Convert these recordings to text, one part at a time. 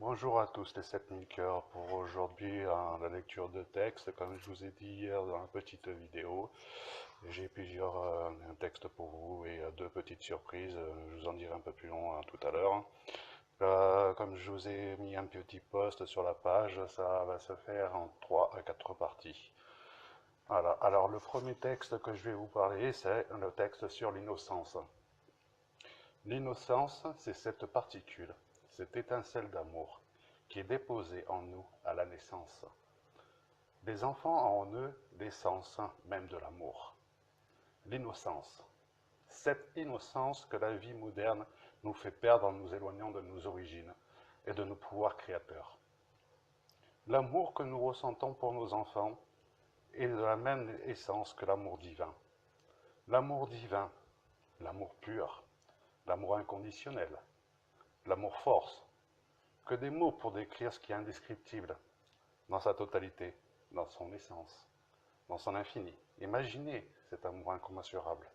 Bonjour à tous les 7000 cœurs pour aujourd'hui la lecture de texte. Comme je vous ai dit hier dans la petite vidéo, j'ai plusieurs textes pour vous et deux petites surprises. Je vous en dirai un peu plus long tout à l'heure. Comme je vous ai mis un petit post sur la page, ça va se faire en 3 à 4 parties. Voilà. Alors le premier texte que je vais vous parler, c'est le texte sur l'innocence. L'innocence, c'est cette particule, cette étincelle d'amour qui est déposée en nous à la naissance. Les enfants ont en eux l'essence même de l'amour. L'innocence. Cette innocence que la vie moderne nous fait perdre en nous éloignant de nos origines et de nos pouvoirs créateurs. L'amour que nous ressentons pour nos enfants est de la même essence que l'amour divin. L'amour divin, l'amour pur, l'amour inconditionnel, l'amour force, que des mots pour décrire ce qui est indescriptible dans sa totalité, dans son essence, dans son infini. Imaginez cet amour incommensurable,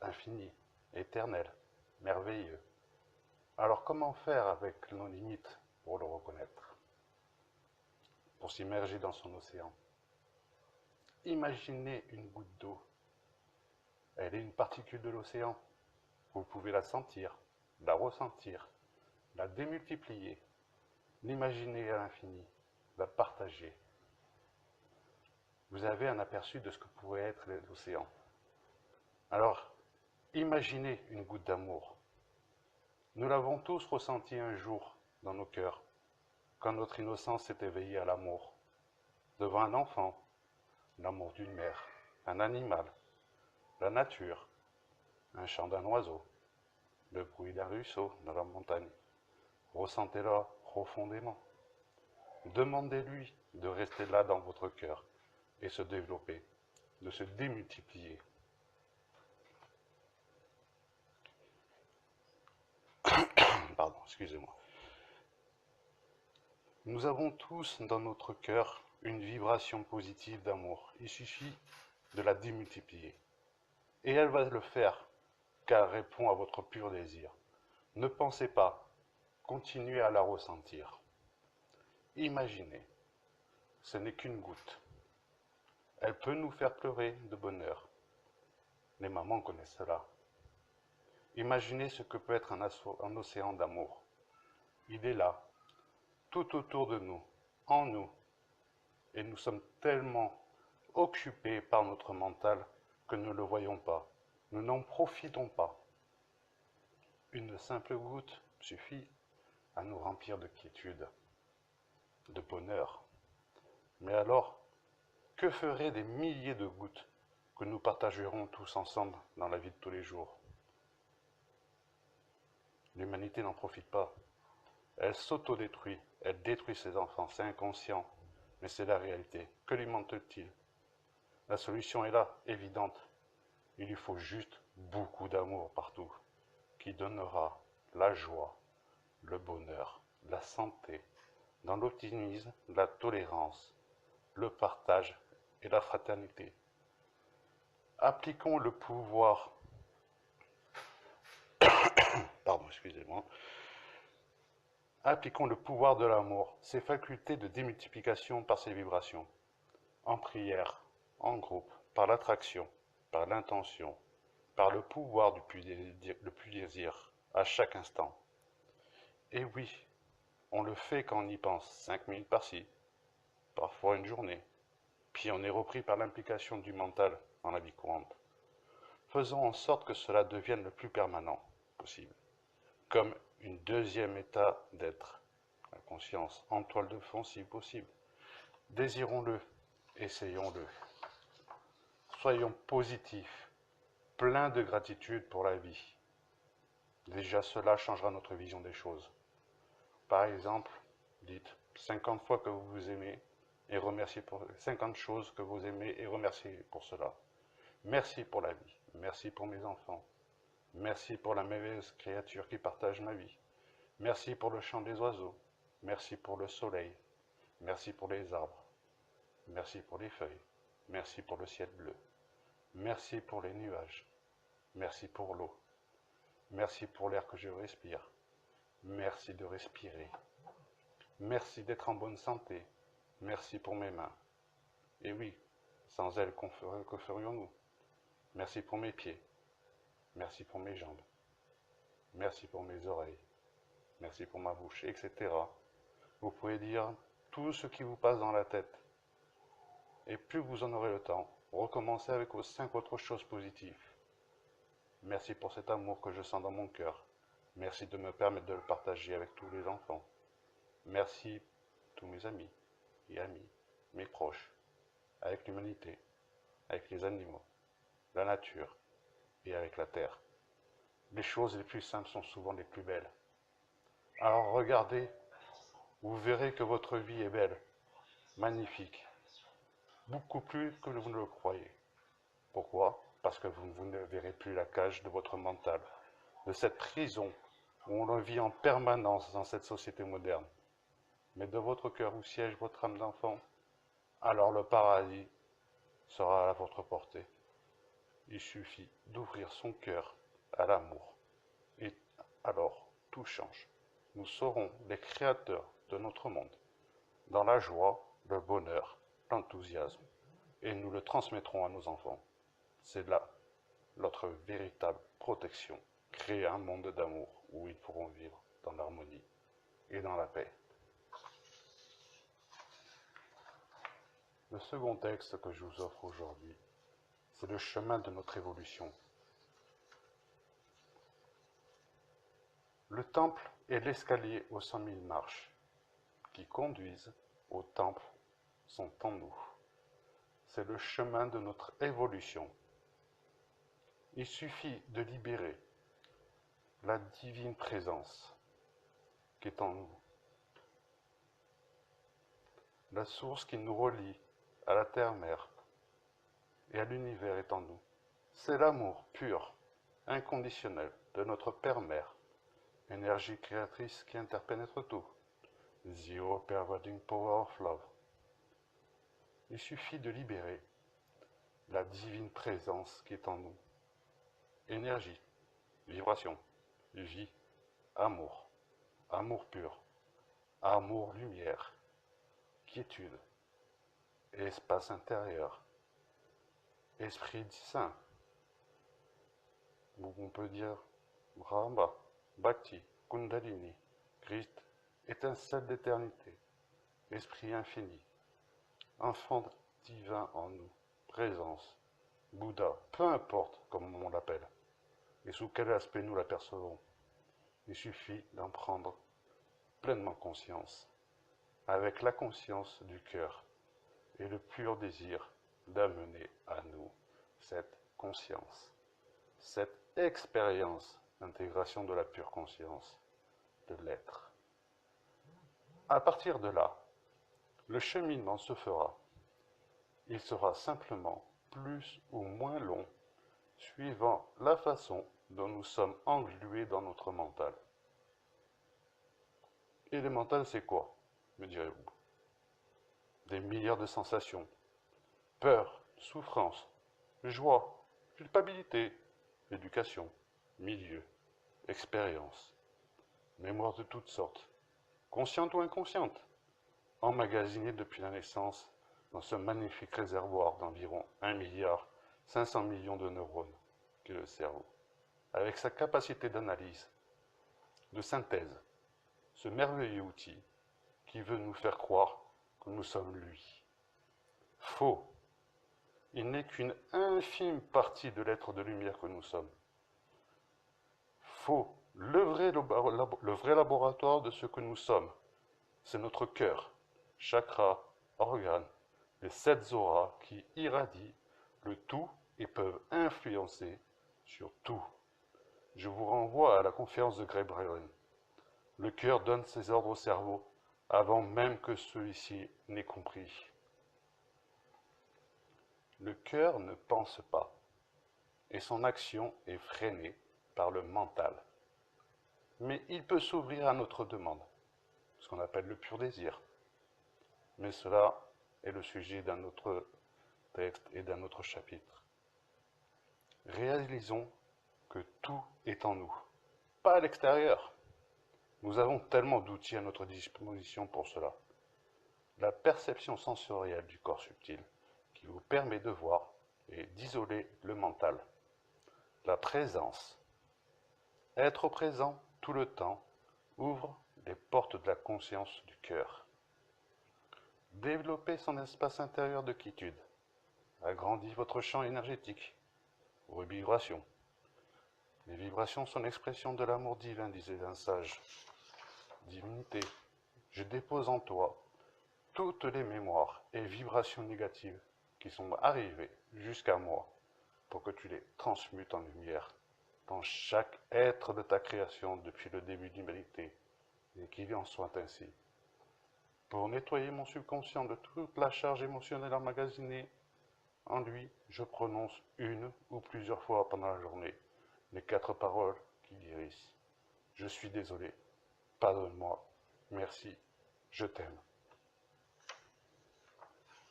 infini, éternel, merveilleux. Alors comment faire avec nos limites pour le reconnaître, pour s'immerger dans son océan? Imaginez une goutte d'eau. Elle est une particule de l'océan. Vous pouvez la sentir, la ressentir, la démultiplier, l'imaginer à l'infini, la partager. Vous avez un aperçu de ce que pourrait être l'océan. Alors, imaginez une goutte d'amour. Nous l'avons tous ressenti un jour dans nos cœurs, quand notre innocence s'est éveillée à l'amour. Devant un enfant, l'amour d'une mère, un animal, la nature, un chant d'un oiseau, le bruit d'un ruisseau dans la montagne. Ressentez-le profondément. Demandez-lui de rester là dans votre cœur et se développer, de se démultiplier. Pardon, excusez-moi. Nous avons tous dans notre cœur une vibration positive d'amour. Il suffit de la démultiplier. Et elle va le faire, car elle répond à votre pur désir. Ne pensez pas, continuez à la ressentir. Imaginez, ce n'est qu'une goutte. Elle peut nous faire pleurer de bonheur. Les mamans connaissent cela. Imaginez ce que peut être un océan d'amour. Il est là, tout autour de nous, en nous. Et nous sommes tellement occupés par notre mental que nous ne le voyons pas. Nous n'en profitons pas. Une simple goutte suffit à nous remplir de quiétude, de bonheur. Mais alors, que feraient des milliers de gouttes que nous partagerons tous ensemble dans la vie de tous les jours? L'humanité n'en profite pas. Elle s'autodétruit, elle détruit ses enfants, c'est inconscient, mais c'est la réalité. Que lui manque-t-il? La solution est là, évidente. Il lui faut juste beaucoup d'amour partout, qui donnera la joie, le bonheur, la santé, dans l'optimisme, la tolérance, le partage et la fraternité. Appliquons le pouvoir, pardon, excusez-moi, appliquons le pouvoir de l'amour, ses facultés de démultiplication par ses vibrations, en prière, en groupe, par l'attraction, par l'intention, par le pouvoir du plus désir, à chaque instant. Et oui, on le fait quand on y pense, 5 minutes par-ci, parfois une journée, puis on est repris par l'implication du mental dans la vie courante. Faisons en sorte que cela devienne le plus permanent possible, comme une deuxième état d'être, la conscience, en toile de fond si possible. Désirons-le, essayons-le. Soyons positifs, pleins de gratitude pour la vie. Déjà cela changera notre vision des choses. Par exemple, dites 50 fois que vous vous aimez et remerciez pour 50 choses que vous aimez et remerciez pour cela. Merci pour la vie, merci pour mes enfants, merci pour la merveilleuse créature qui partage ma vie, merci pour le chant des oiseaux, merci pour le soleil, merci pour les arbres, merci pour les feuilles, merci pour le ciel bleu, merci pour les nuages, merci pour l'eau, merci pour l'air que je respire, Merci de respirer. Merci d'être en bonne santé. Merci pour mes mains. Et oui, sans elles, que ferions-nous? Merci pour mes pieds. Merci pour mes jambes. Merci pour mes oreilles. Merci pour ma bouche, etc. Vous pouvez dire tout ce qui vous passe dans la tête. Et plus vous en aurez le temps, recommencez avec vos 5 autres choses positives. Merci pour cet amour que je sens dans mon cœur. Merci de me permettre de le partager avec tous les enfants. Merci tous mes amis et amis, mes proches, avec l'humanité, avec les animaux, la nature et avec la terre. Les choses les plus simples sont souvent les plus belles. Alors regardez, vous verrez que votre vie est belle, magnifique, beaucoup plus que vous ne le croyez. Pourquoi? Parce que vous ne verrez plus la cage de votre mental, de cette prison où on vit en permanence dans cette société moderne. Mais de votre cœur où siège votre âme d'enfant, alors le paradis sera à votre portée. Il suffit d'ouvrir son cœur à l'amour. Et alors, tout change. Nous serons les créateurs de notre monde, dans la joie, le bonheur, l'enthousiasme, et nous le transmettrons à nos enfants. C'est là notre véritable protection, créer un monde d'amour où ils pourront vivre dans l'harmonie et dans la paix. Le second texte que je vous offre aujourd'hui, c'est le chemin de notre évolution. Le temple est l'escalier aux 100 000 marches qui conduisent au temple sont en nous. C'est le chemin de notre évolution. Il suffit de libérer la divine présence qui est en nous. La source qui nous relie à la terre-mère et à l'univers est en nous. C'est l'amour pur, inconditionnel de notre Père-Mère, énergie créatrice qui interpénètre tout. The all-pervading power of love. Il suffit de libérer la divine présence qui est en nous. Énergie, vibration, vie, amour, amour pur, amour lumière, quiétude, espace intérieur, esprit saint. On peut dire Brahma, Bhakti, Kundalini, Christ, étincelle d'éternité, esprit infini, enfant divin en nous, présence, Bouddha, peu importe comment on l'appelle, et sous quel aspect nous l'apercevons. Il suffit d'en prendre pleinement conscience, avec la conscience du cœur et le pur désir d'amener à nous cette conscience, cette expérience d'intégration de la pure conscience, de l'être. À partir de là, le cheminement se fera. Il sera simplement plus ou moins long, suivant la façon dont nous sommes englués dans notre mental. Et le mental, c'est quoi, me direz-vous? Des milliards de sensations. Peur, souffrance, joie, culpabilité, éducation, milieu, expérience, mémoire de toutes sortes, consciente ou inconsciente, emmagasinées depuis la naissance dans ce magnifique réservoir d'environ 1,5 milliard de neurones qu'est le cerveau, avec sa capacité d'analyse, de synthèse, ce merveilleux outil qui veut nous faire croire que nous sommes lui. Faux. Il n'est qu'une infime partie de l'être de lumière que nous sommes. Faux. Le vrai laboratoire de ce que nous sommes, c'est notre cœur, chakra, organe, les 7 auras qui irradient le tout et peuvent influencer sur tout. Je vous renvoie à la conférence de Greg Braden. Le cœur donne ses ordres au cerveau avant même que celui-ci n'ait compris. Le cœur ne pense pas et son action est freinée par le mental. Mais il peut s'ouvrir à notre demande, ce qu'on appelle le pur désir. Mais cela est le sujet d'un autre texte et d'un autre chapitre. Réalisons que tout est en nous, pas à l'extérieur. Nous avons tellement d'outils à notre disposition pour cela. La perception sensorielle du corps subtil qui vous permet de voir et d'isoler le mental. La présence. Être présent tout le temps ouvre les portes de la conscience du cœur. Développer son espace intérieur de quiétude agrandit votre champ énergétique, vos vibrations. Les vibrations sont l'expression de l'amour divin, disait un sage. Divinité, je dépose en toi toutes les mémoires et vibrations négatives qui sont arrivées jusqu'à moi pour que tu les transmutes en lumière dans chaque être de ta création depuis le début de l'humanité et qu'il en soit ainsi. Pour nettoyer mon subconscient de toute la charge émotionnelle emmagasinée en lui, je prononce une ou plusieurs fois pendant la journée les 4 paroles qui guérissent. Je suis désolé, pardonne-moi, merci, je t'aime.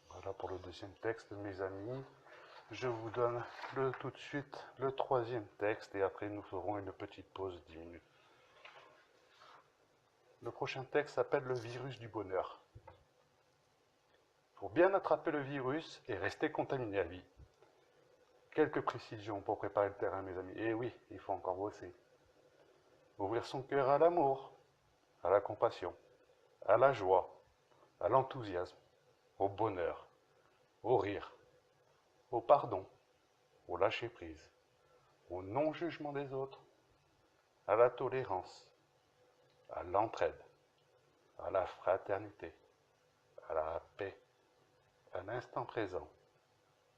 Voilà pour le deuxième texte, mes amis. Je vous donne tout de suite le troisième texte et après nous ferons une petite pause de 10 minutes. Le prochain texte s'appelle le virus du bonheur. Pour bien attraper le virus et rester contaminé à vie, quelques précisions pour préparer le terrain, mes amis. Et oui, il faut encore bosser. Ouvrir son cœur à l'amour, à la compassion, à la joie, à l'enthousiasme, au bonheur, au rire, au pardon, au lâcher-prise, au non-jugement des autres, à la tolérance, à l'entraide, à la fraternité, à la paix, à l'instant présent.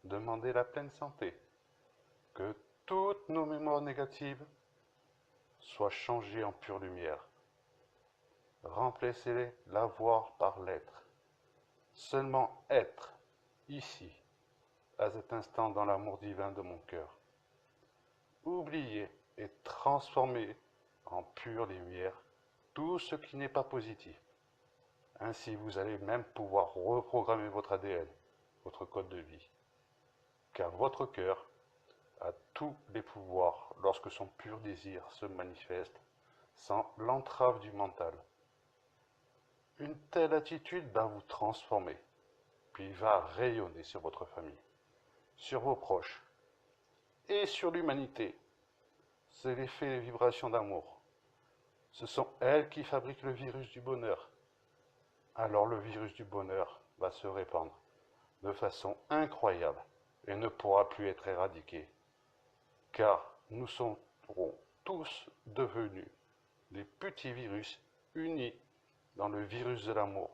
Demandez la pleine santé, que toutes nos mémoires négatives soient changées en pure lumière. Remplacez-les l'avoir par l'être. Seulement être, ici, à cet instant dans l'amour divin de mon cœur. Oubliez et transformez en pure lumière tout ce qui n'est pas positif. Ainsi, vous allez même pouvoir reprogrammer votre ADN, votre code de vie. Car votre cœur a tous les pouvoirs lorsque son pur désir se manifeste sans l'entrave du mental. Une telle attitude va vous transformer, puis va rayonner sur votre famille, sur vos proches et sur l'humanité. C'est l'effet des vibrations d'amour. Ce sont elles qui fabriquent le virus du bonheur. Alors le virus du bonheur va se répandre de façon incroyable et ne pourra plus être éradiqué. Car nous serons tous devenus des petits virus unis dans le virus de l'amour,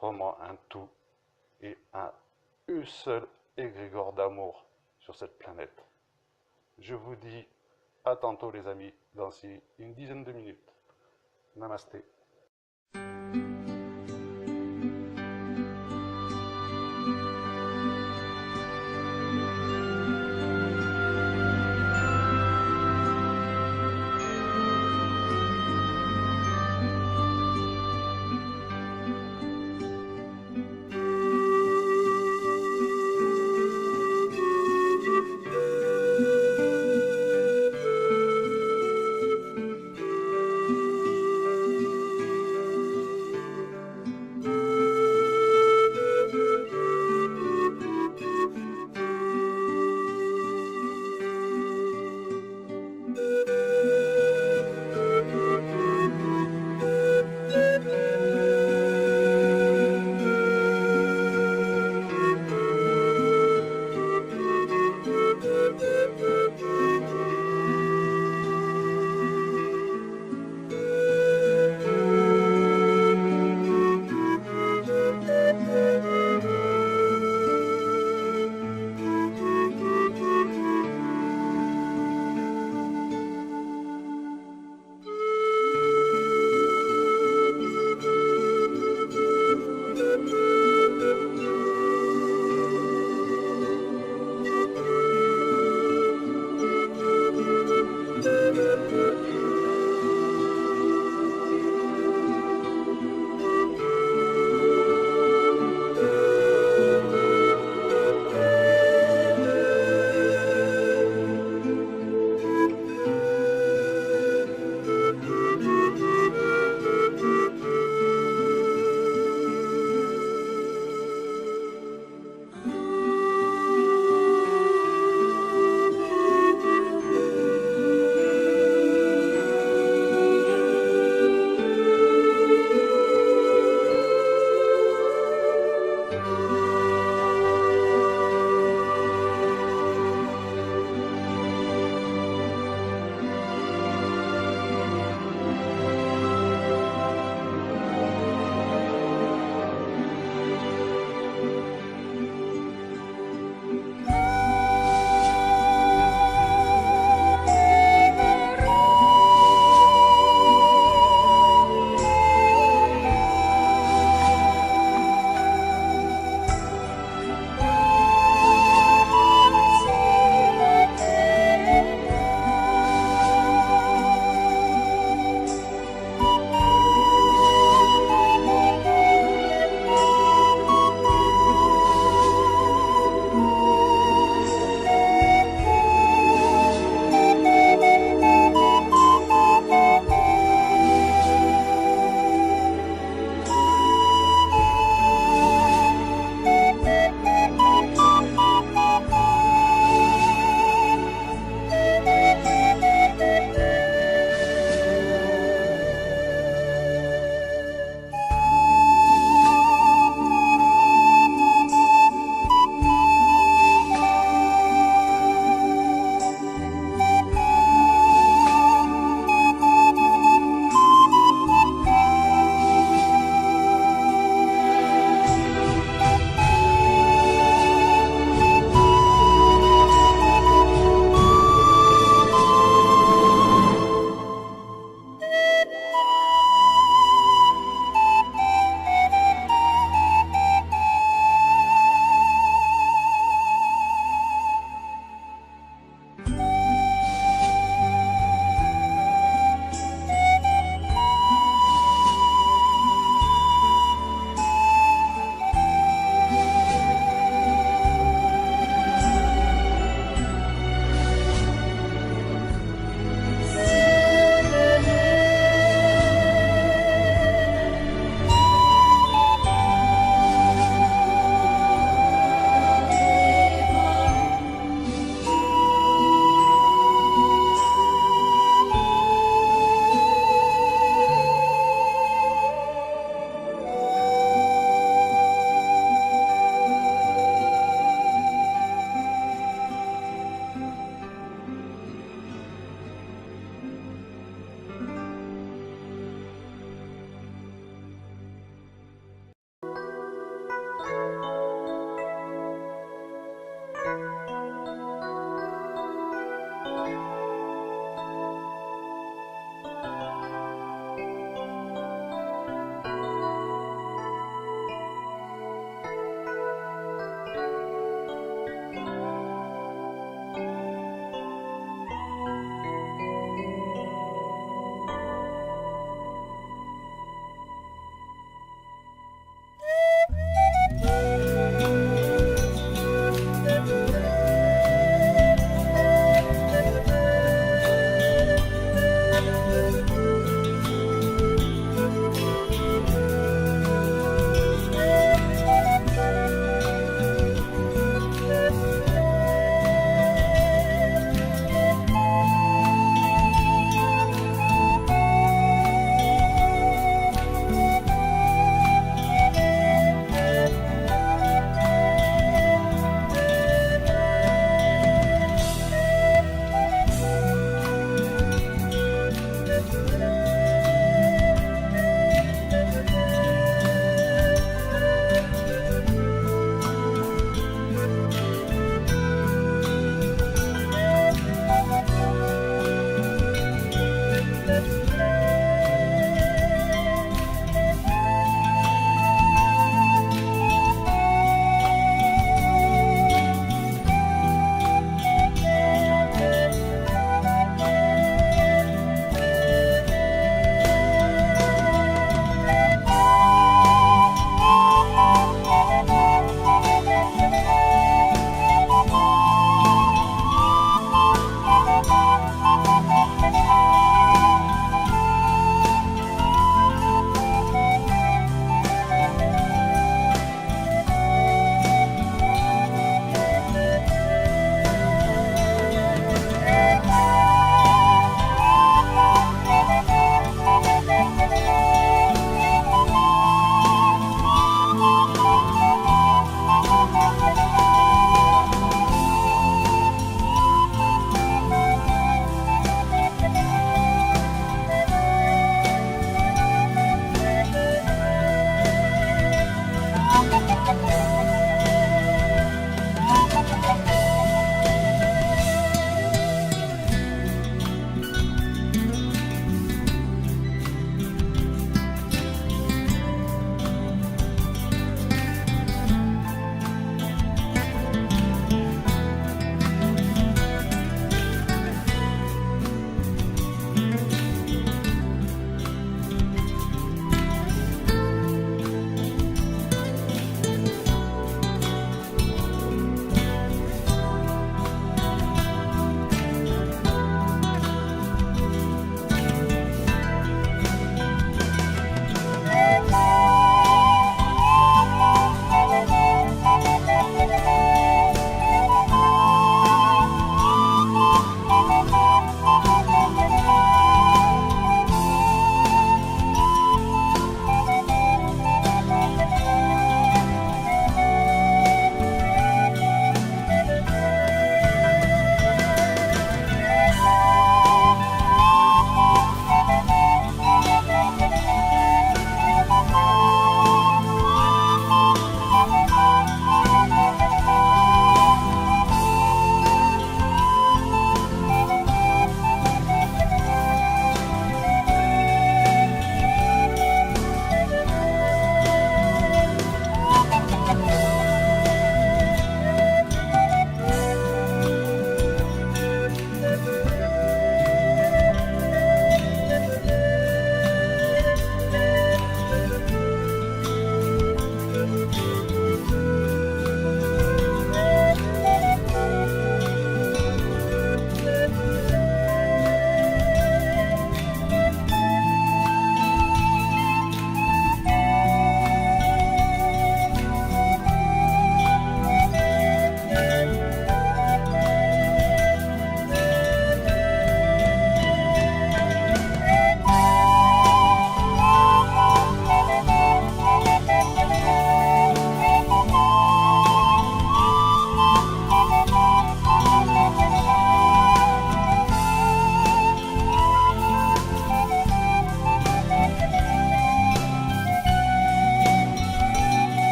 formant un tout et une seule égrégore d'amour sur cette planète. Je vous dis à tantôt les amis, dans une dizaine de minutes. Namasté.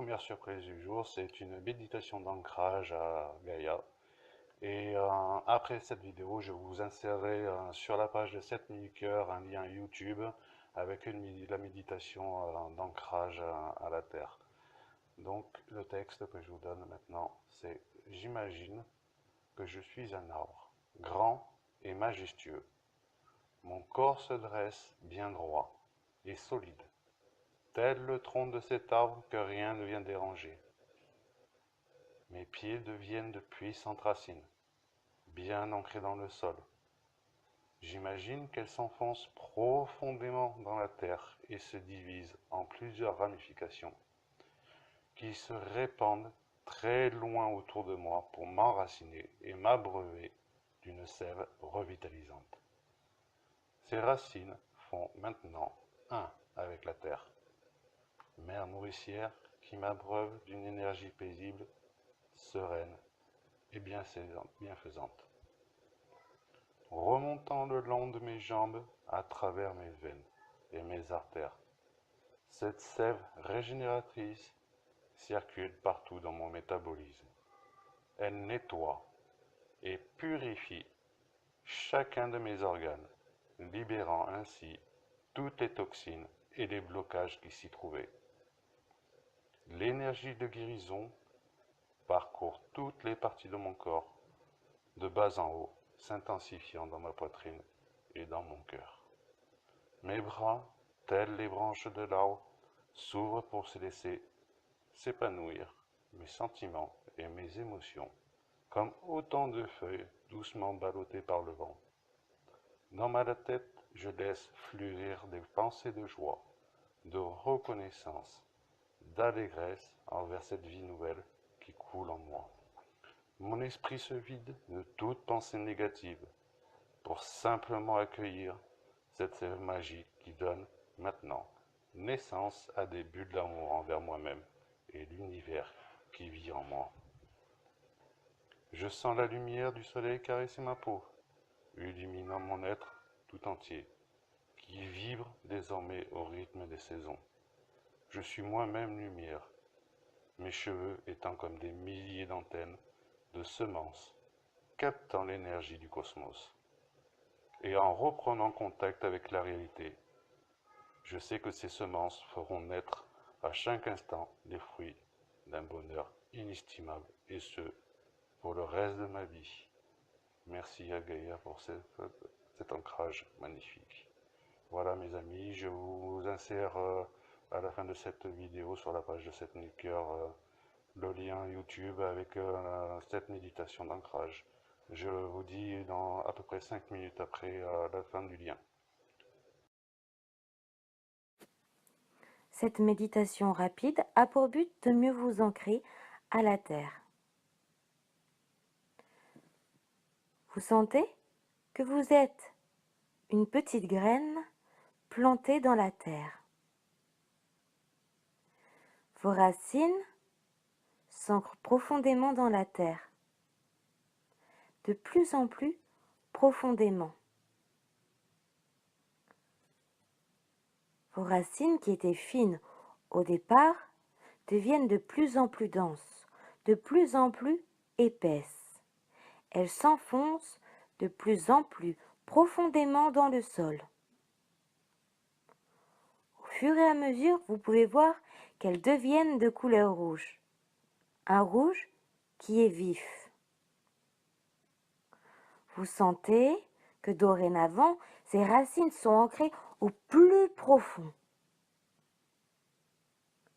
première surprise du jour, c'est une méditation d'ancrage à Gaïa. Et après cette vidéo, je vous insérerai sur la page de 7000 cœurs un lien YouTube avec la méditation d'ancrage à la Terre. Donc le texte que je vous donne maintenant, c'est: j'imagine que je suis un arbre, grand et majestueux. Mon corps se dresse bien droit et solide, tel le tronc de cet arbre que rien ne vient déranger. Mes pieds deviennent de puissantes racines, bien ancrées dans le sol. J'imagine qu'elles s'enfoncent profondément dans la terre et se divisent en plusieurs ramifications, qui se répandent très loin autour de moi pour m'enraciner et m'abreuver d'une sève revitalisante. Ces racines font maintenant un avec la terre, mère nourricière qui m'abreuve d'une énergie paisible, sereine et bienfaisante, remontant le long de mes jambes à travers mes veines et mes artères. Cette sève régénératrice circule partout dans mon métabolisme. Elle nettoie et purifie chacun de mes organes, libérant ainsi toutes les toxines et les blocages qui s'y trouvaient. L'énergie de guérison parcourt toutes les parties de mon corps, de bas en haut, s'intensifiant dans ma poitrine et dans mon cœur. Mes bras, tels les branches de l'arbre, s'ouvrent pour se laisser s'épanouir mes sentiments et mes émotions, comme autant de feuilles doucement ballottées par le vent. Dans ma tête, je laisse fleurir des pensées de joie, de reconnaissance, d'allégresse envers cette vie nouvelle qui coule en moi. Mon esprit se vide de toute pensée négative pour simplement accueillir cette sève magique qui donne maintenant naissance à des bulles d'amour envers moi-même et l'univers qui vit en moi. Je sens la lumière du soleil caresser ma peau, illuminant mon être tout entier, qui vibre désormais au rythme des saisons. Je suis moi-même lumière, mes cheveux étant comme des milliers d'antennes, de semences, captant l'énergie du cosmos. Et en reprenant contact avec la réalité, je sais que ces semences feront naître à chaque instant les fruits d'un bonheur inestimable, et ce, pour le reste de ma vie. Merci à Gaïa pour cet ancrage magnifique. Voilà mes amis, je vous insère à la fin de cette vidéo sur la page de 7000 cœurs le lien YouTube avec cette méditation d'ancrage. Je vous dis dans à peu près 5 minutes après la fin du lien. Cette méditation rapide a pour but de mieux vous ancrer à la terre. Vous sentez que vous êtes une petite graine plantée dans la terre. Vos racines s'ancrent profondément dans la terre, de plus en plus profondément. Vos racines qui étaient fines au départ deviennent de plus en plus denses, de plus en plus épaisses. Elles s'enfoncent de plus en plus profondément dans le sol. Au fur et à mesure, vous pouvez voir qu'elles deviennent de couleur rouge. Un rouge qui est vif. Vous sentez que dorénavant, ces racines sont ancrées au plus profond.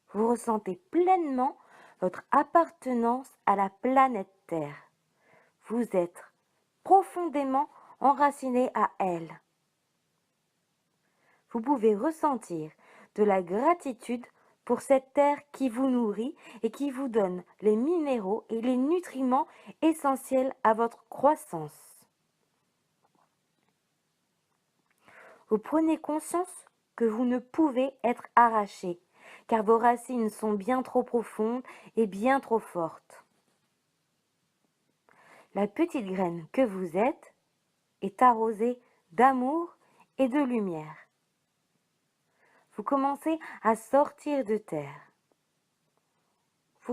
Vous ressentez pleinement votre appartenance à la planète Terre. Vous êtes profondément enraciné à elle. Vous pouvez ressentir de la gratitude pour cette terre qui vous nourrit et qui vous donne les minéraux et les nutriments essentiels à votre croissance. Vous prenez conscience que vous ne pouvez être arraché, car vos racines sont bien trop profondes et bien trop fortes. La petite graine que vous êtes est arrosée d'amour et de lumière. Vous commencez à sortir de terre.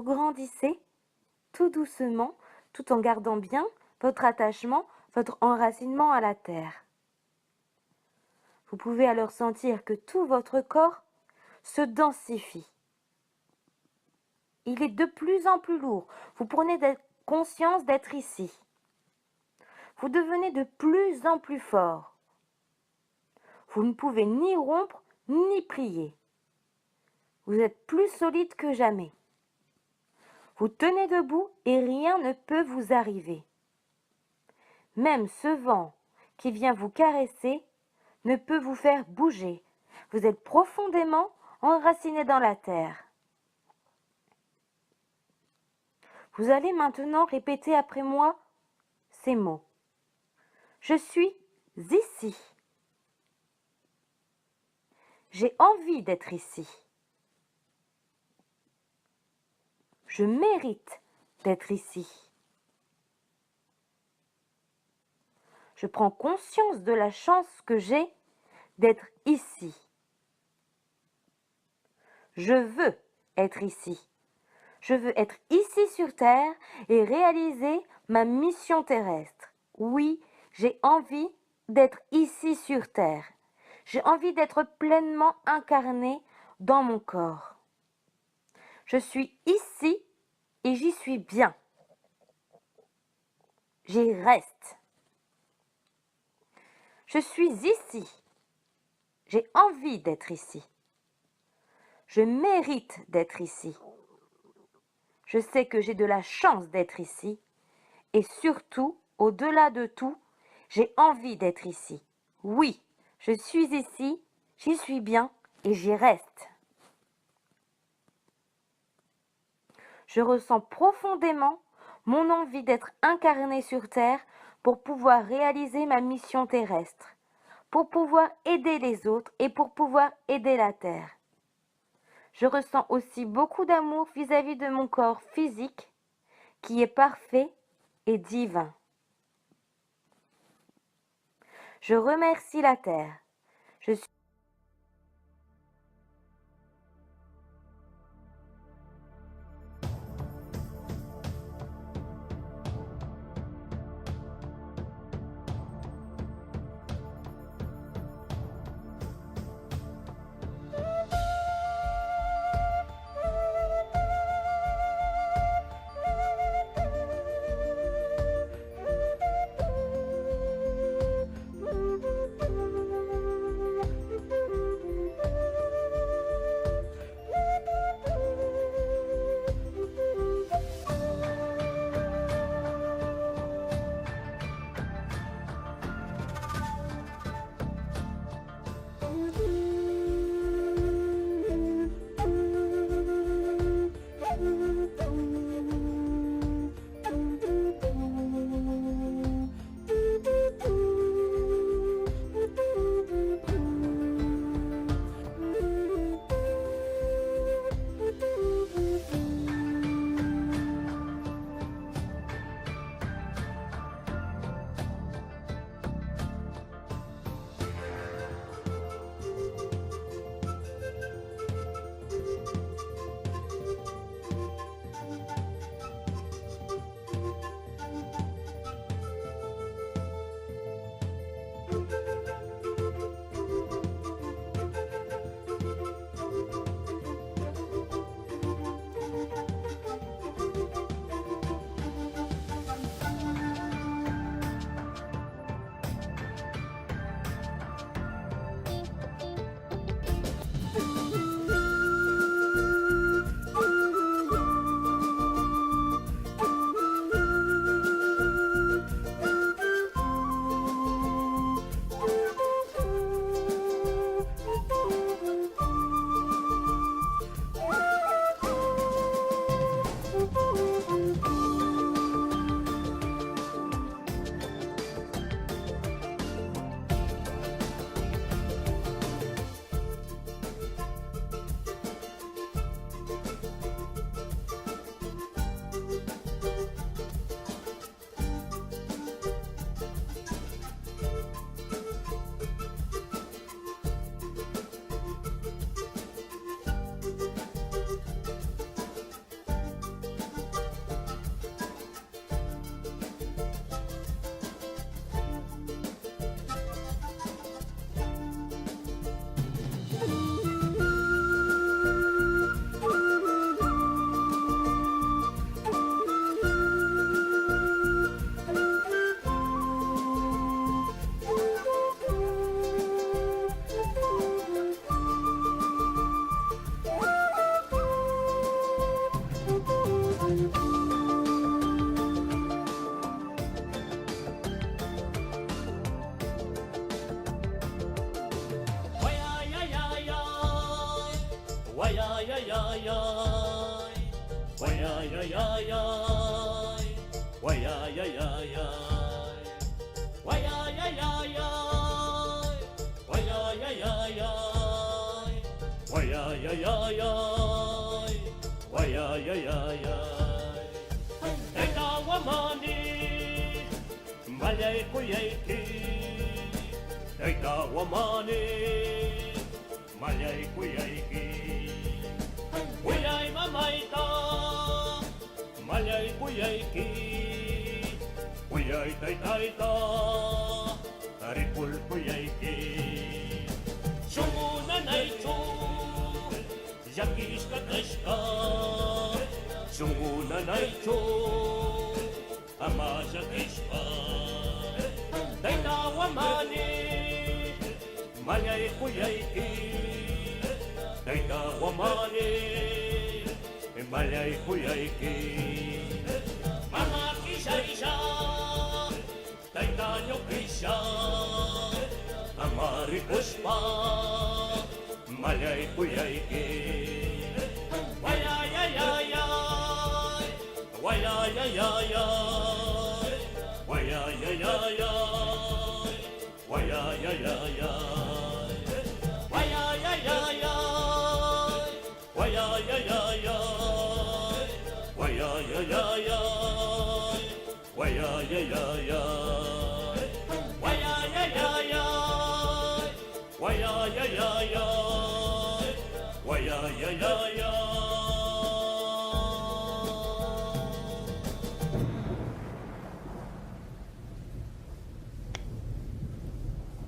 vous grandissez tout doucement, tout en gardant bien votre attachement, votre enracinement à la terre. Vous pouvez alors sentir que tout votre corps se densifie. Il est de plus en plus lourd. Vous prenez conscience d'être ici. Vous devenez de plus en plus fort. Vous ne pouvez ni rompre ni plier. Vous êtes plus solide que jamais. Vous tenez debout et rien ne peut vous arriver. Même ce vent qui vient vous caresser ne peut vous faire bouger. Vous êtes profondément enraciné dans la terre. Vous allez maintenant répéter après moi ces mots. Je suis ici. J'ai envie d'être ici. Je mérite d'être ici. Je prends conscience de la chance que j'ai d'être ici. Je veux être ici. Je veux être ici sur Terre et réaliser ma mission terrestre. Oui, j'ai envie d'être ici sur Terre. J'ai envie d'être pleinement incarné dans mon corps. Je suis ici et j'y suis bien. J'y reste. Je suis ici. J'ai envie d'être ici. Je mérite d'être ici. Je sais que j'ai de la chance d'être ici. Et surtout, au-delà de tout, j'ai envie d'être ici. Oui, je suis ici, j'y suis bien et j'y reste. Je ressens profondément mon envie d'être incarné sur Terre pour pouvoir réaliser ma mission terrestre, pour pouvoir aider les autres et pour pouvoir aider la Terre. Je ressens aussi beaucoup d'amour vis-à-vis de mon corps physique qui est parfait et divin. Je remercie la Terre. Je suis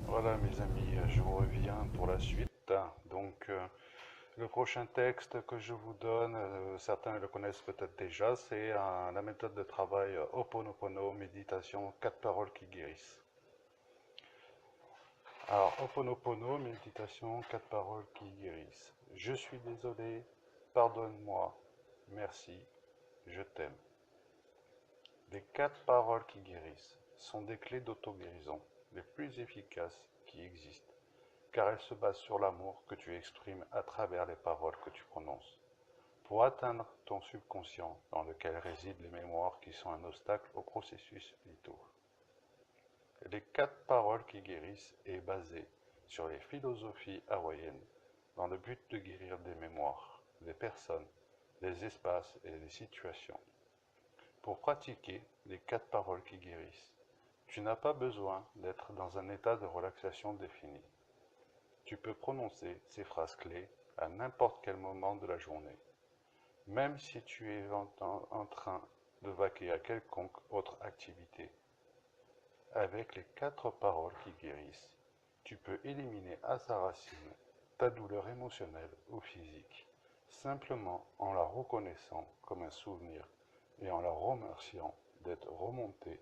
Voilà mes amis, je vous reviens pour la suite. Donc le prochain texte que je vous donne, certains le connaissent peut-être déjà, c'est la méthode de travail Ho'oponopono, méditation, 4 paroles qui guérissent. Alors Ho'oponopono, méditation, 4 paroles qui guérissent. Je suis désolé, pardonne-moi, merci, je t'aime. Les 4 paroles qui guérissent sont des clés d'auto-guérison les plus efficaces qui existent, car elles se basent sur l'amour que tu exprimes à travers les paroles que tu prononces. Pour atteindre ton subconscient, dans lequel résident les mémoires qui sont un obstacle au processus vitaux. Les 4 paroles qui guérissent est basée sur les philosophies hawaïennes, dans le but de guérir des mémoires, des personnes, des espaces et des situations. Pour pratiquer les 4 paroles qui guérissent, tu n'as pas besoin d'être dans un état de relaxation défini. Tu peux prononcer ces phrases clés à n'importe quel moment de la journée, même si tu es en train de vaquer à quelconque autre activité. Avec les 4 paroles qui guérissent, tu peux éliminer à sa racine ta douleur émotionnelle ou physique, simplement en la reconnaissant comme un souvenir et en la remerciant d'être remontée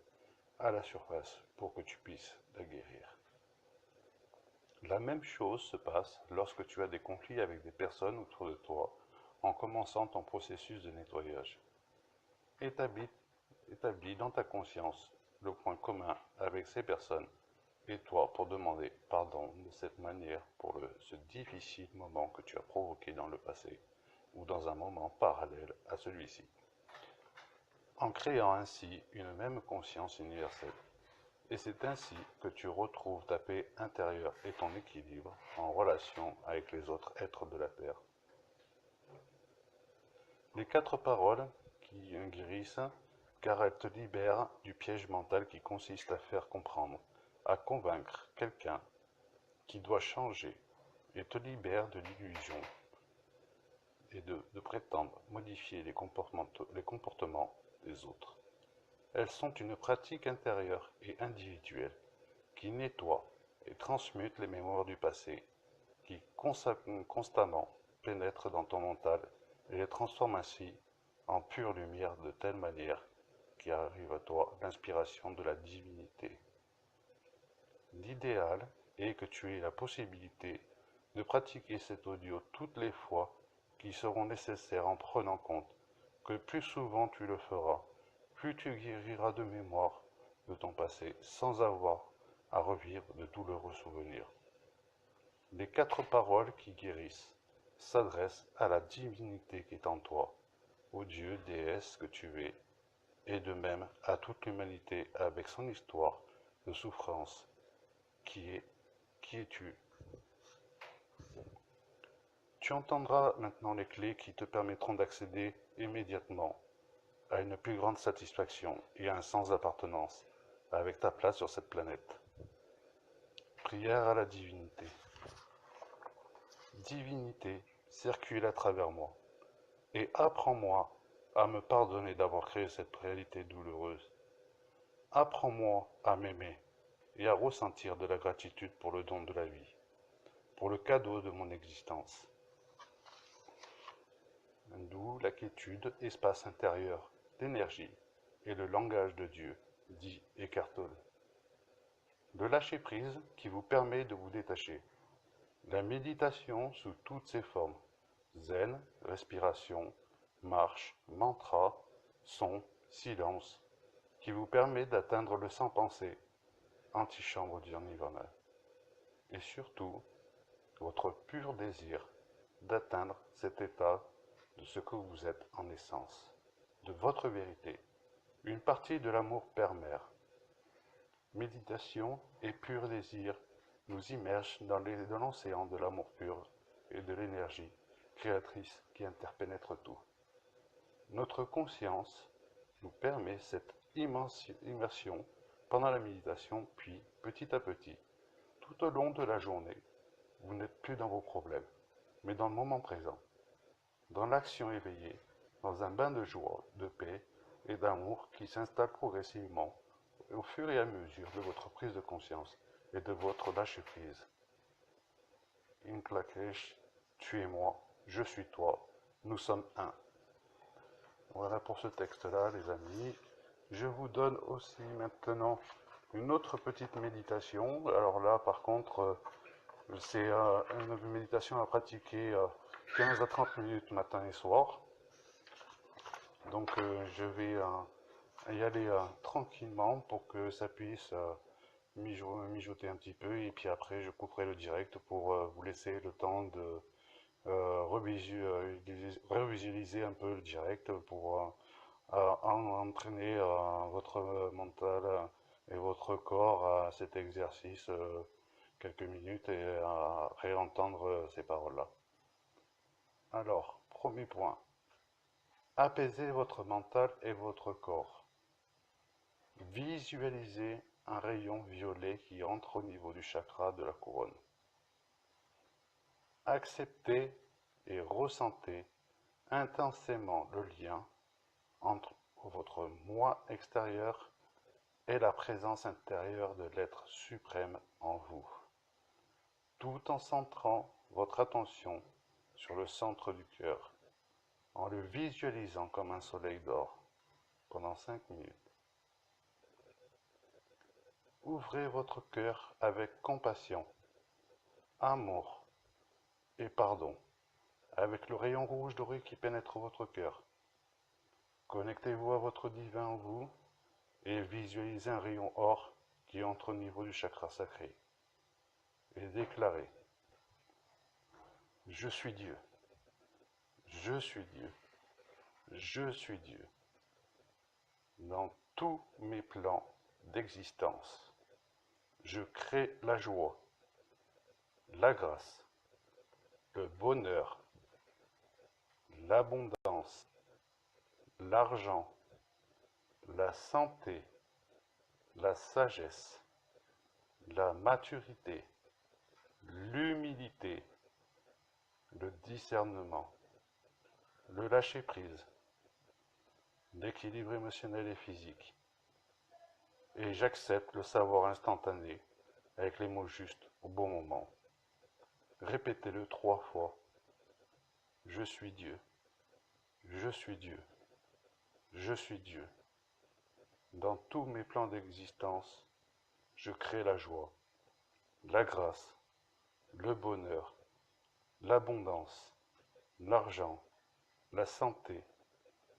à la surface pour que tu puisses la guérir. La même chose se passe lorsque tu as des conflits avec des personnes autour de toi en commençant ton processus de nettoyage. Établis dans ta conscience le point commun avec ces personnes et toi pour demander pardon de cette manière pour ce difficile moment que tu as provoqué dans le passé ou dans un moment parallèle à celui-ci, en créant ainsi une même conscience universelle. Et c'est ainsi que tu retrouves ta paix intérieure et ton équilibre en relation avec les autres êtres de la Terre. Les 4 paroles qui guérissent, car elles te libèrent du piège mental qui consiste à faire comprendre, à convaincre quelqu'un qui doit changer, et te libèrent de l'illusion et de prétendre modifier les comportements des autres. Elles sont une pratique intérieure et individuelle qui nettoie et transmute les mémoires du passé, qui constamment pénètrent dans ton mental et les transforme ainsi en pure lumière de telle manière qu'arrive à toi l'inspiration de la divinité. L'idéal est que tu aies la possibilité de pratiquer cet audio toutes les fois qui seront nécessaires en prenant compte que plus souvent tu le feras, plus tu guériras de mémoire de ton passé sans avoir à revivre de douloureux souvenirs. Les 4 paroles qui guérissent s'adressent à la divinité qui est en toi, au Dieu, déesse que tu es, et de même à toute l'humanité avec son histoire de souffrance qui es-tu. Tu entendras maintenant les clés qui te permettront d'accéder immédiatement à une plus grande satisfaction et à un sens d'appartenance avec ta place sur cette planète. Prière à la divinité. Divinité, circule à travers moi et apprends-moi à me pardonner d'avoir créé cette réalité douloureuse. Apprends-moi à m'aimer et à ressentir de la gratitude pour le don de la vie, pour le cadeau de mon existence. D'où la quiétude, espace intérieur d'énergie et le langage de Dieu, dit Eckhart Tolle. Le lâcher-prise qui vous permet de vous détacher. La méditation sous toutes ses formes. Zen, respiration, marche, mantra, son, silence, qui vous permet d'atteindre le sans-pensée, antichambre du nirvana. Et surtout, votre pur désir d'atteindre cet état de ce que vous êtes en essence, de votre vérité, une partie de l'amour père-mère. Méditation et pur désir nous immergent dans l'océan de l'amour pur et de l'énergie créatrice qui interpénètre tout. Notre conscience nous permet cette immersion pendant la méditation, puis petit à petit, tout au long de la journée, vous n'êtes plus dans vos problèmes, mais dans le moment présent, dans l'action éveillée, dans un bain de joie, de paix et d'amour qui s'installe progressivement au fur et à mesure de votre prise de conscience et de votre lâcher-prise. Inklakesh, tu es moi, je suis toi, nous sommes un. Voilà pour ce texte-là, les amis. Je vous donne aussi maintenant une autre petite méditation. Alors là, par contre, c'est une méditation à pratiquer 15 à 30 minutes matin et soir. Donc je vais y aller tranquillement pour que ça puisse mijoter un petit peu. Et puis après, je couperai le direct pour vous laisser le temps de revisualiser un peu le direct pour entraîner votre mental et votre corps à cet exercice quelques minutes et à réentendre ces paroles-là. Alors, premier point, apaisez votre mental et votre corps. Visualisez un rayon violet qui entre au niveau du chakra de la couronne. Acceptez et ressentez intensément le lien entre votre moi extérieur et la présence intérieure de l'être suprême en vous, tout en centrant votre attention sur le centre du cœur, en le visualisant comme un soleil d'or pendant 5 minutes. Ouvrez votre cœur avec compassion, amour et pardon, avec le rayon rouge doré qui pénètre votre cœur. Connectez-vous à votre divin en vous et visualisez un rayon or qui entre au niveau du chakra sacré. Et déclarez: je suis Dieu, je suis Dieu, je suis Dieu. Dans tous mes plans d'existence, je crée la joie, la grâce, le bonheur, l'abondance, l'argent, la santé, la sagesse, la maturité, l'humilité, le discernement, le lâcher-prise, l'équilibre émotionnel et physique. Et j'accepte le savoir instantané avec les mots justes au bon moment. Répétez-le 3 fois. Je suis Dieu, je suis Dieu, je suis Dieu. Dans tous mes plans d'existence, je crée la joie, la grâce, le bonheur, l'abondance, l'argent, la santé,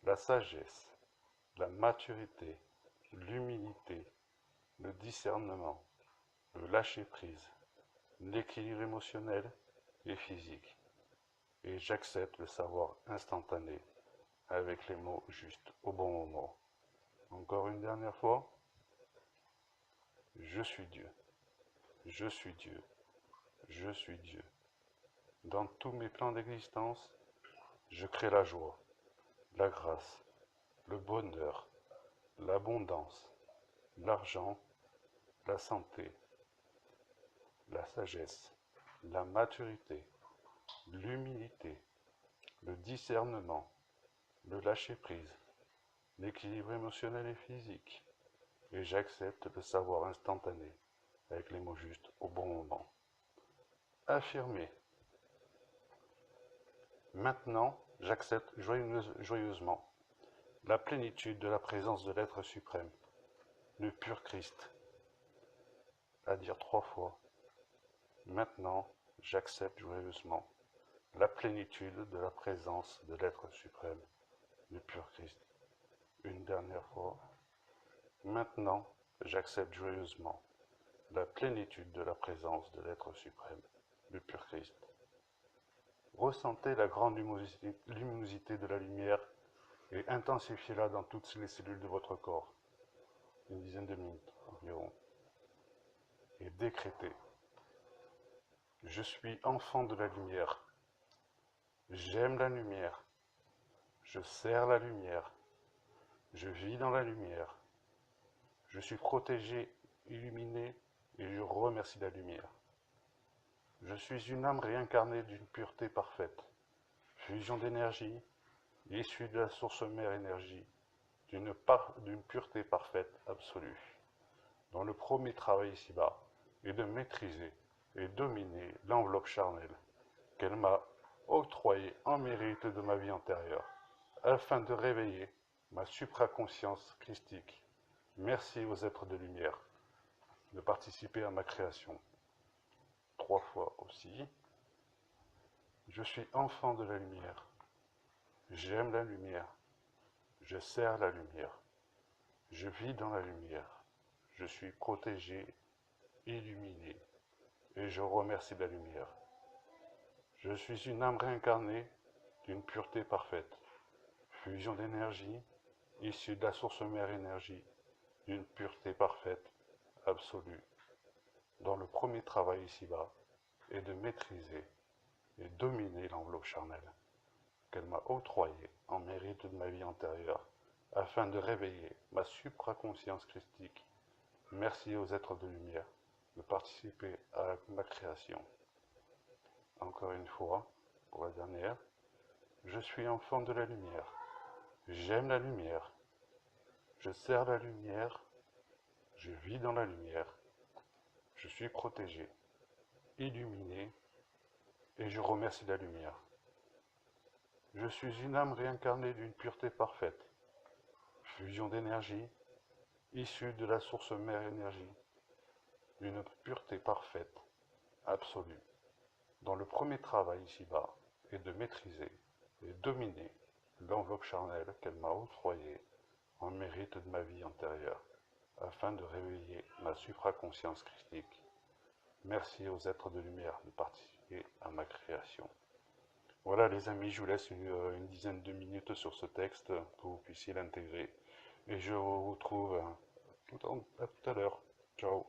la sagesse, la maturité, l'humilité, le discernement, le lâcher-prise, l'équilibre émotionnel et physique. Et j'accepte le savoir instantané avec les mots justes au bon moment. Encore une dernière fois, je suis Dieu, je suis Dieu, je suis Dieu. Dans tous mes plans d'existence, je crée la joie, la grâce, le bonheur, l'abondance, l'argent, la santé, la sagesse, la maturité, l'humilité, le discernement, le lâcher-prise, l'équilibre émotionnel et physique. Et j'accepte le savoir instantané avec les mots justes au bon moment. Affirmer. Maintenant, j'accepte joyeusement la plénitude de la présence de l'être suprême, le pur Christ. À dire 3 fois. Maintenant, j'accepte joyeusement la plénitude de la présence de l'être suprême, le pur Christ. Une dernière fois. Maintenant, j'accepte joyeusement la plénitude de la présence de l'être suprême, le pur Christ. Ressentez la grande luminosité de la lumière et intensifiez-la dans toutes les cellules de votre corps, une dizaine de minutes environ. Et décrétez. Je suis enfant de la lumière. J'aime la lumière. Je sers la lumière. Je vis dans la lumière. Je suis protégé, illuminé, et je remercie la lumière. Je suis une âme réincarnée d'une pureté parfaite, fusion d'énergie, issue de la source mère énergie, d'une pureté parfaite absolue, dont le premier travail ici-bas est de maîtriser et dominer l'enveloppe charnelle qu'elle m'a octroyée en mérite de ma vie antérieure, afin de réveiller ma supraconscience christique. Merci aux êtres de lumière de participer à ma création. 3 fois aussi. Je suis enfant de la lumière. J'aime la lumière. Je sers la lumière. Je vis dans la lumière. Je suis protégé, illuminé, et je remercie la lumière. Je suis une âme réincarnée d'une pureté parfaite, fusion d'énergie, issue de la source mère énergie, d'une pureté parfaite, absolue, dont le premier travail ici-bas est de maîtriser et dominer l'enveloppe charnelle qu'elle m'a octroyée en mérite de ma vie antérieure, afin de réveiller ma supraconscience christique. Merci aux êtres de lumière de participer à ma création. Encore une fois, pour la dernière, je suis enfant de la lumière. J'aime la lumière. Je sers la lumière. Je vis dans la lumière. Je suis protégé, illuminé, et je remercie la lumière. Je suis une âme réincarnée d'une pureté parfaite, fusion d'énergie, issue de la source mère énergie, d'une pureté parfaite, absolue, dont le premier travail ici-bas est de maîtriser et dominer l'enveloppe charnelle qu'elle m'a octroyée en mérite de ma vie antérieure, afin de réveiller ma supraconscience christique. Merci aux êtres de lumière de participer à ma création. Voilà les amis, je vous laisse une dizaine de minutes sur ce texte pour que vous puissiez l'intégrer. Et je vous retrouve à tout à l'heure. Ciao.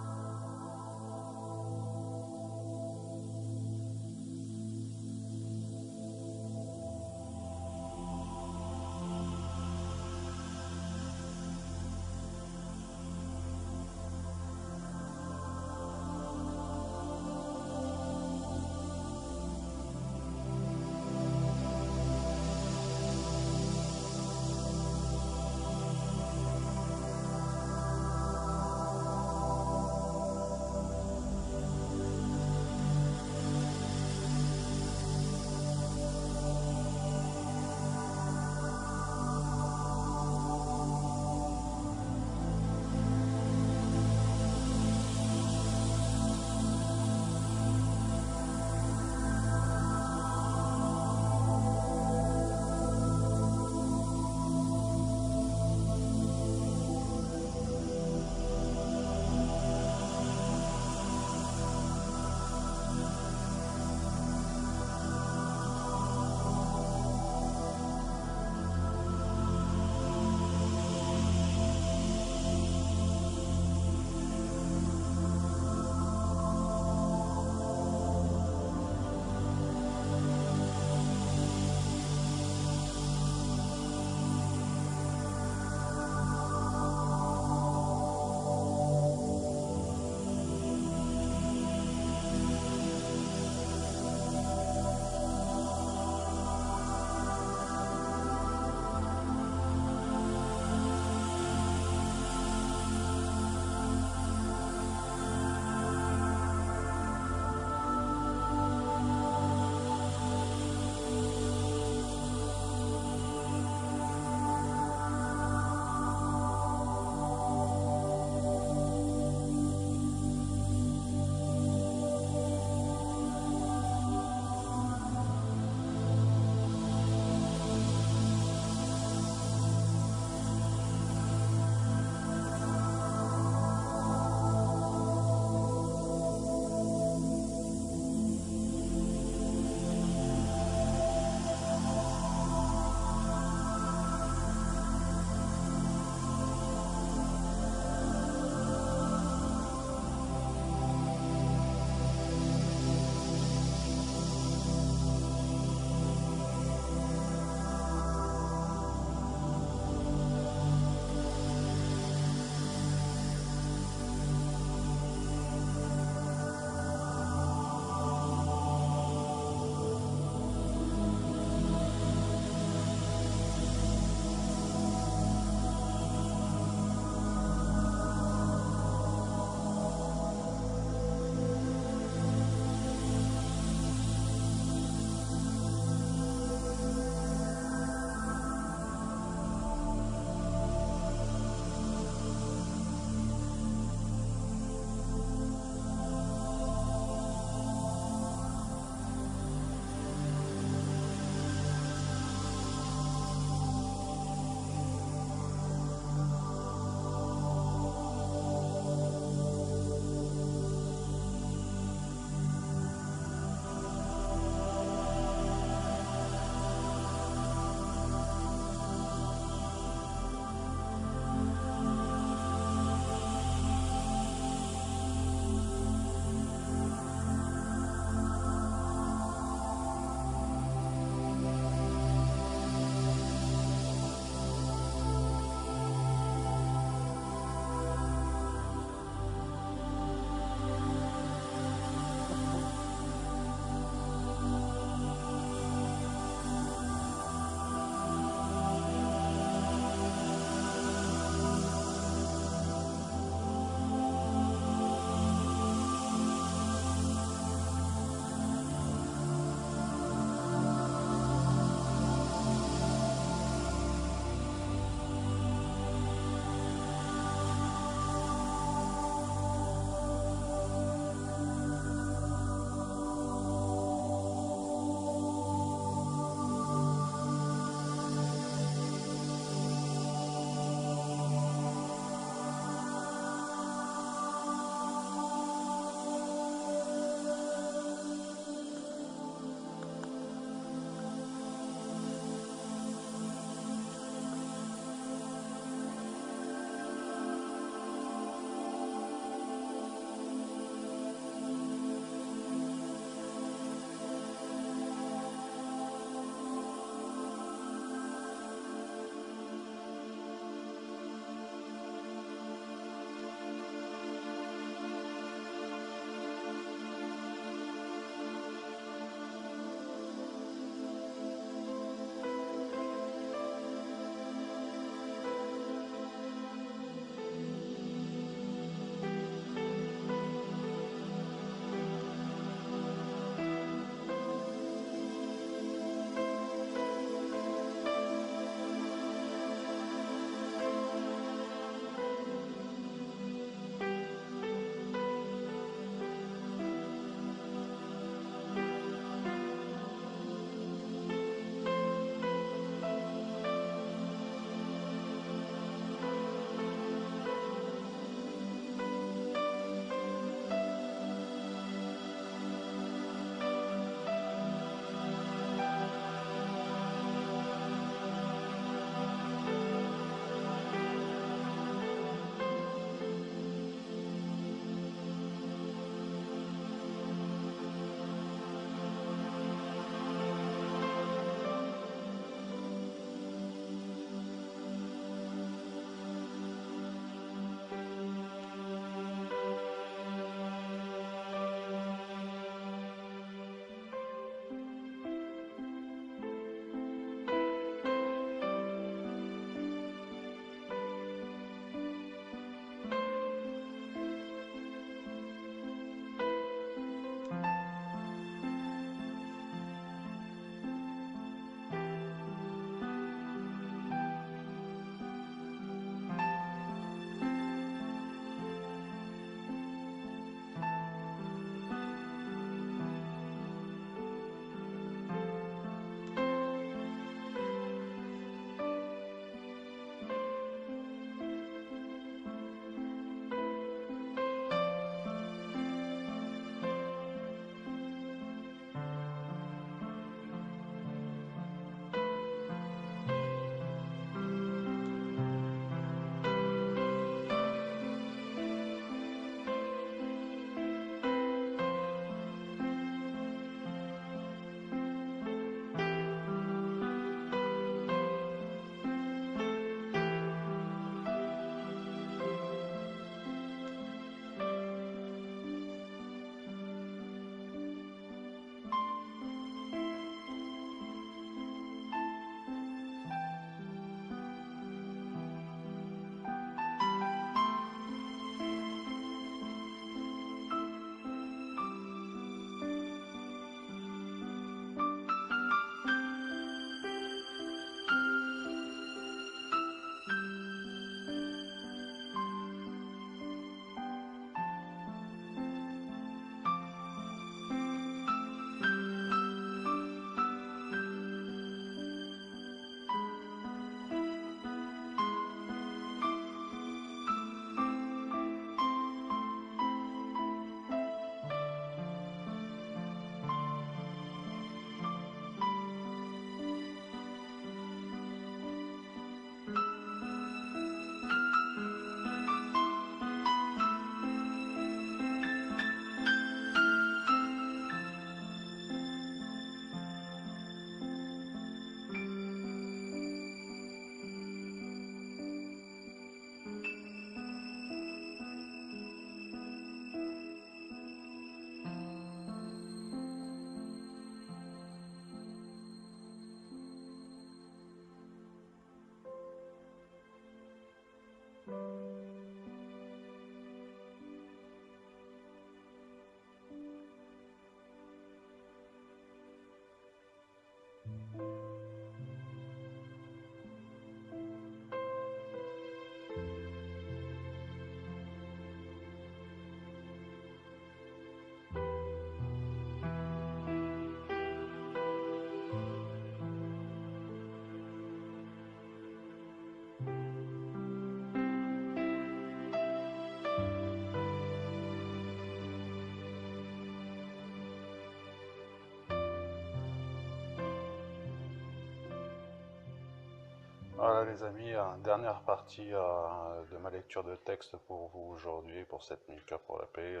Voilà les amis, dernière partie de ma lecture de texte pour vous aujourd'hui, pour cette cœurs pour la paix,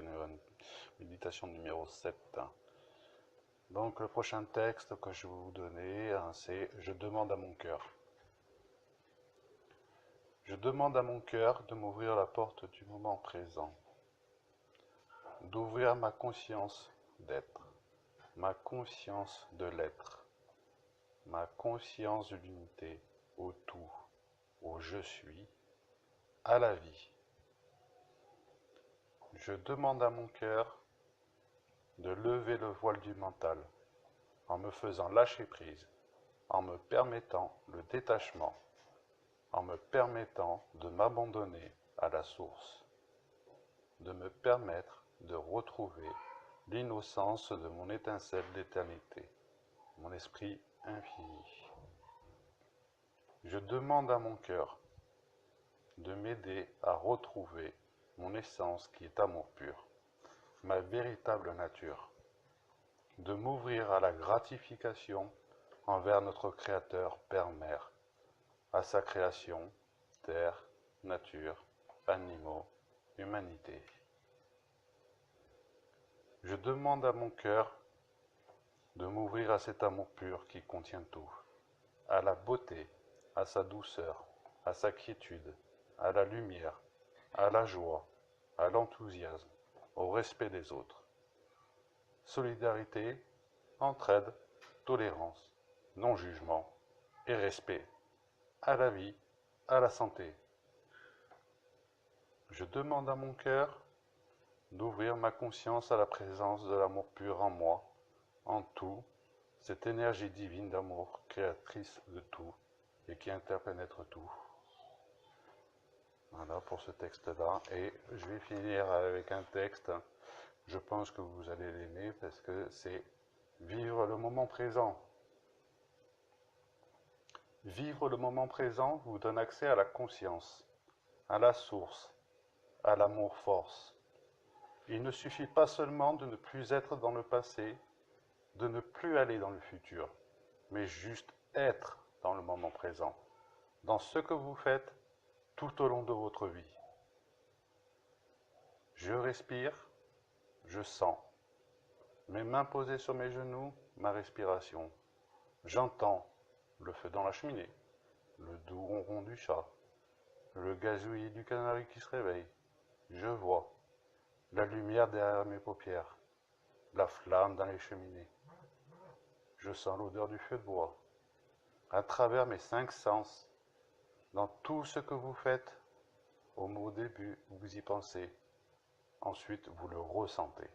méditation numéro 7. Donc le prochain texte que je vais vous donner, c'est « Je demande à mon cœur ». Je demande à mon cœur de m'ouvrir la porte du moment présent, d'ouvrir ma conscience d'être, ma conscience de l'être, ma conscience de l'unité, au tout, au je suis, à la vie. Je demande à mon cœur de lever le voile du mental en me faisant lâcher prise, en me permettant le détachement, en me permettant de m'abandonner à la source, de me permettre de retrouver l'innocence de mon étincelle d'éternité, mon esprit infini. Je demande à mon cœur de m'aider à retrouver mon essence qui est amour pur, ma véritable nature, de m'ouvrir à la gratification envers notre Créateur Père-Mère, à sa création, terre, nature, animaux, humanité. Je demande à mon cœur de m'ouvrir à cet amour pur qui contient tout, à la beauté, à sa douceur, à sa quiétude, à la lumière, à la joie, à l'enthousiasme, au respect des autres. Solidarité, entraide, tolérance, non-jugement et respect, à la vie, à la santé. Je demande à mon cœur d'ouvrir ma conscience à la présence de l'amour pur en moi, en tout, cette énergie divine d'amour créatrice de tout et qui interpénètre tout. Voilà pour ce texte-là. Et je vais finir avec un texte, je pense que vous allez l'aimer parce que c'est vivre le moment présent. Vivre le moment présent vous donne accès à la conscience, à la source, à l'amour-force. Il ne suffit pas seulement de ne plus être dans le passé, de ne plus aller dans le futur, mais juste être dans le moment présent, dans ce que vous faites tout au long de votre vie. Je respire, je sens. Mes mains posées sur mes genoux, ma respiration. J'entends le feu dans la cheminée, le doux ronron du chat, le gazouillis du canari qui se réveille. Je vois la lumière derrière mes paupières, la flamme dans les cheminées. Je sens l'odeur du feu de bois. À travers mes 5 sens, dans tout ce que vous faites, au début, vous y pensez. Ensuite, vous le ressentez.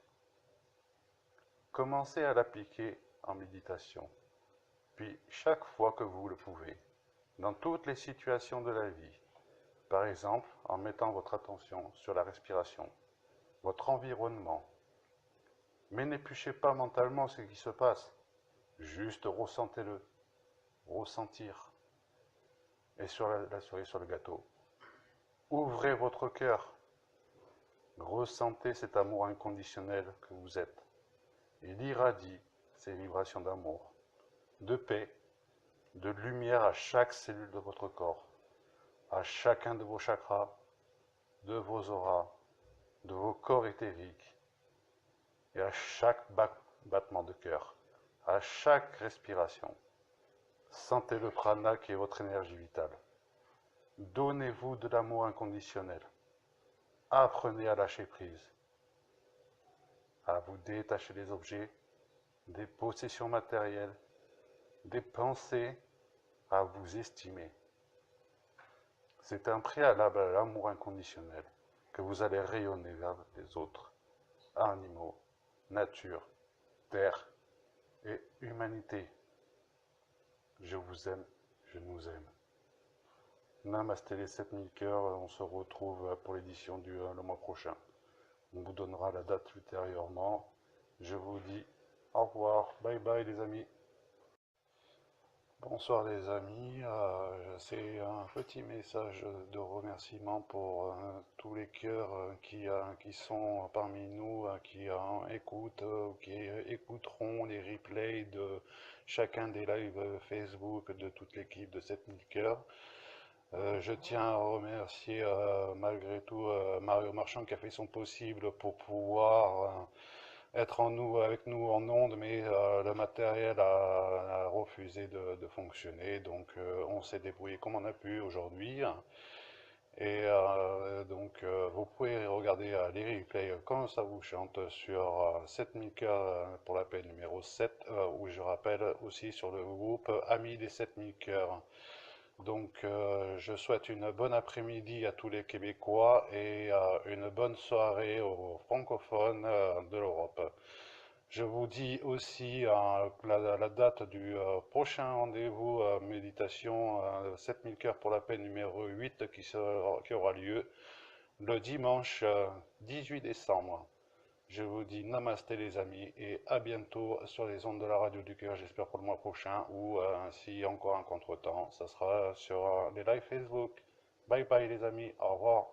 Commencez à l'appliquer en méditation. Puis, chaque fois que vous le pouvez, dans toutes les situations de la vie, par exemple, en mettant votre attention sur la respiration, votre environnement. Mais n'épluchez pas mentalement ce qui se passe. Juste ressentez-le. Ressentir. Et sur la cerise sur le gâteau, ouvrez votre cœur. Ressentez cet amour inconditionnel que vous êtes. Il irradie ces vibrations d'amour, de paix, de lumière à chaque cellule de votre corps, à chacun de vos chakras, de vos auras, de vos corps éthériques, et à chaque battement de cœur, à chaque respiration. Sentez le prana qui est votre énergie vitale. Donnez-vous de l'amour inconditionnel. Apprenez à lâcher prise, à vous détacher des objets, des possessions matérielles, des pensées, à vous estimer. C'est un préalable à l'amour inconditionnel que vous allez rayonner vers les autres, animaux, nature, terre et humanité. Je vous aime, je nous aime. Namasté les 7000 cœurs, on se retrouve pour l'édition le mois prochain. On vous donnera la date ultérieurement. Je vous dis au revoir, bye bye les amis. Bonsoir les amis, c'est un petit message de remerciement pour tous les cœurs qui sont parmi nous, qui écoutent, qui écouteront les replays de chacun des lives Facebook de toute l'équipe de 7000 cœurs. Je tiens à remercier malgré tout Mario Marchand qui a fait son possible pour pouvoir être avec nous en ondes, mais le matériel a refusé de fonctionner, donc on s'est débrouillé comme on a pu aujourd'hui. Et vous pouvez regarder les replays comme ça vous chante sur 7000 cœurs pour l'appel numéro 7, où je rappelle aussi sur le groupe Amis des 7000 cœurs. Donc, je souhaite une bonne après-midi à tous les Québécois et une bonne soirée aux francophones de l'Europe. Je vous dis aussi la date du prochain rendez-vous méditation 7000 cœurs pour la paix numéro 8 qui aura lieu le dimanche 18 décembre. Je vous dis namasté les amis et à bientôt sur les ondes de la radio du cœur, j'espère pour le mois prochain ou s'il y a encore un contretemps, ça sera sur les lives Facebook. Bye bye les amis, au revoir.